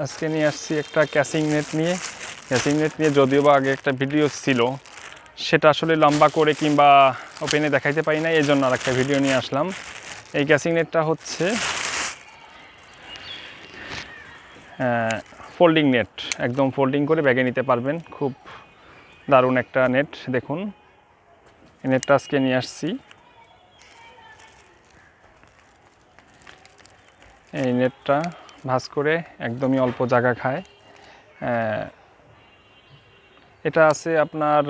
আজকে নিয়ে আসছি একটা ক্যাসিং নেট নিয়ে যদিও বা আগে একটা ভিডিও ছিল, সেটা আসলে লম্বা করে কিংবা ওপেনে দেখাইতে পারি না, এই জন্য আর একটা ভিডিও নিয়ে আসলাম। এই ক্যাসিং নেটটা হচ্ছে ফোল্ডিং নেট, একদম ফোল্ডিং করে ব্যাগে নিতে পারবেন। খুব দারুণ একটা নেট। দেখুন, এই নেটটা আজকে নিয়ে আসছি। এই নেটটা ভাঁজ করে একদমই অল্প জায়গা খায়। এটা আছে আপনার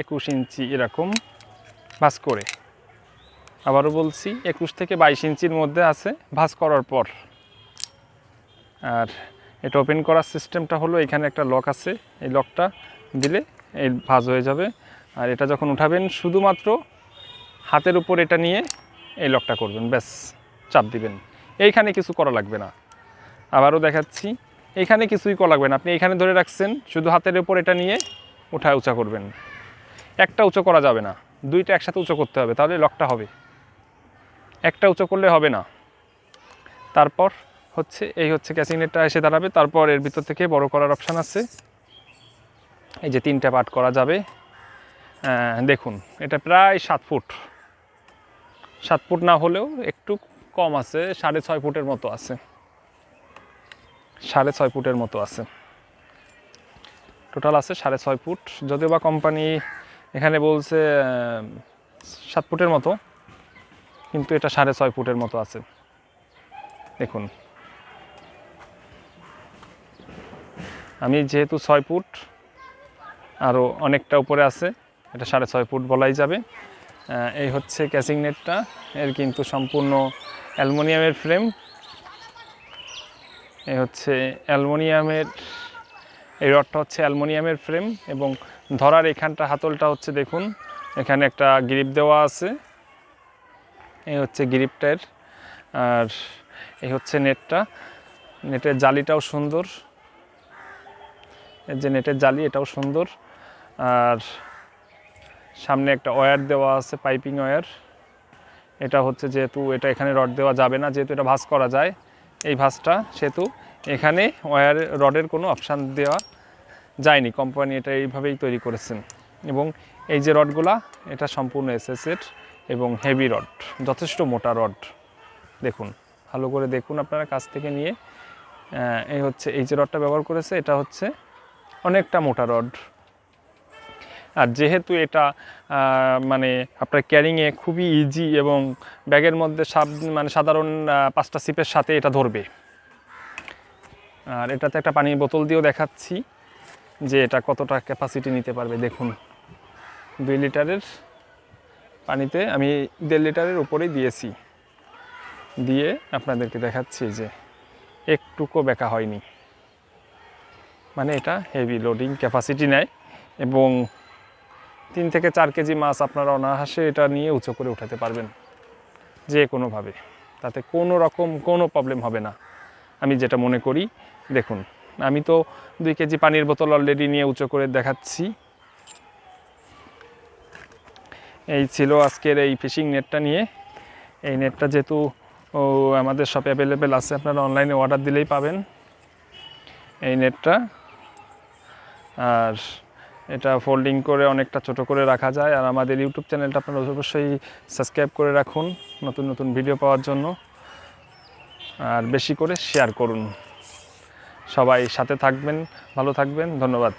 21 ইঞ্চি এরকম ভাঁজ করে। আবারও বলছি, 21 থেকে 22 ইঞ্চির মধ্যে আছে ভাঁজ করার পর। আর এটা ওপেন করার সিস্টেমটা হলো, এখানে একটা লক আছে, এই লকটা দিলে এই ভাঁজ হয়ে যাবে। আর এটা যখন উঠাবেন শুধুমাত্র হাতের উপর এটা নিয়ে এই লকটা করবেন, ব্যাস চাপ দিবেন। এইখানে কিছু করা লাগবে না। আবারও দেখাচ্ছি, এইখানে কিছুই করা লাগবে না। আপনি এইখানে ধরে রাখছেন, শুধু হাতের উপর এটা নিয়ে উঠায় উঁচা করবেন। একটা উঁচু করা যাবে না, দুইটা একসাথে উঁচু করতে হবে, তাহলে লকটা হবে। একটা উঁচু করলে হবে না। তারপর হচ্ছে এই হচ্ছে ক্যাসিং নেটটা এসে দাঁড়াবে। তারপর এর ভিতর থেকে বড় করার অপশান আছে, এই যে 3টে পার্ট করা যাবে। দেখুন, এটা প্রায় 7 ফুট, 7 ফুট না হলেও একটু কম আছে, 6.5 ফুটের মতো আছে, 6.5 ফুটের মতো আছে। টোটাল আছে 6.5 ফুট। যদিও বা কোম্পানি এখানে বলছে 7 ফুটের মতো, কিন্তু এটা 6.5 ফুটের মতো আছে। দেখুন, আমি যেহেতু 6 ফুট, আরও অনেকটা উপরে আছে, এটা 6.5 ফুট বলাই যাবে। এই হচ্ছে ক্যাসিং নেটটা। এর কিন্তু সম্পূর্ণ অ্যালুমিনিয়ামের ফ্রেম। এই হচ্ছে অ্যালুমিনিয়ামের, এই রডটা হচ্ছে অ্যালুমিনিয়ামের ফ্রেম, এবং ধরার এখানটা হাতলটা হচ্ছে, দেখুন এখানে একটা গ্রিপ দেওয়া আছে। এই হচ্ছে গ্রিপটার। আর এই হচ্ছে নেটটা। নেটের জালিটাও সুন্দর, এই যে নেটের জালি, এটাও সুন্দর। আর সামনে একটা ওয়্যার দেওয়া আছে, পাইপিং ওয়্যার। এটা হচ্ছে, যেহেতু এটা এখানে রড দেওয়া যাবে না, যেহেতু এটা ভাঁজ করা যায় এই ভাঁজটা, সেহেতু এখানে ওয়্যার রডের কোনো অপশান দেওয়া যায়নি। কোম্পানি এটা এইভাবেই তৈরি করেছেন। এবং এই যে রডগুলা, এটা সম্পূর্ণ এসএসের এবং হেভি রড, যথেষ্ট মোটা রড। দেখুন, ভালো করে দেখুন আপনারা কাছ থেকে নিয়ে। এই হচ্ছে এই যে রডটা ব্যবহার করেছে, এটা হচ্ছে অনেকটা মোটা রড। আর যেহেতু এটা মানে আপনার ক্যারিংয়ে খুবই ইজি, এবং ব্যাগের মধ্যে মানে সাধারণ 5টা সিপের সাথে এটা ধরবে। আর এটাতে একটা পানির বোতল দিয়েও দেখাচ্ছি যে এটা কতটা ক্যাপাসিটি নিতে পারবে। দেখুন, 2 লিটারের পানিতে আমি 1.5 লিটারের উপরেই দিয়েছি, দিয়ে আপনাদেরকে দেখাচ্ছি যে একটুকু বেঁকা হয়নি। মানে এটা হেভি লোডিং ক্যাপাসিটি নেয়, এবং 3 থেকে 4 কেজি মাছ আপনারা অনায়াসে এটা নিয়ে উঁচু করে উঠাতে পারবেন যে কোনোভাবে, তাতে কোনো রকম কোনো প্রবলেম হবে না, আমি যেটা মনে করি। দেখুন, আমি তো 2 কেজি পানির বোতল অলরেডি নিয়ে উঁচু করে দেখাচ্ছি। এই ছিল আজকের এই ফিশিং নেটটা নিয়ে। এই নেটটা যেহেতু আমাদের শপে অ্যাভেলেবেল আছে, আপনারা অনলাইনে অর্ডার দিলেই পাবেন এই নেটটা। আর এটা ফোল্ডিং করে অনেকটা ছোট করে রাখা যায়। আর আমাদের ইউটিউব চ্যানেলটা আপনারা অবশ্যই সাবস্ক্রাইব করে রাখুন নতুন নতুন ভিডিও পাওয়ার জন্য। আর বেশি করে শেয়ার করুন। সবাই সাথে থাকবেন, ভালো থাকবেন, ধন্যবাদ।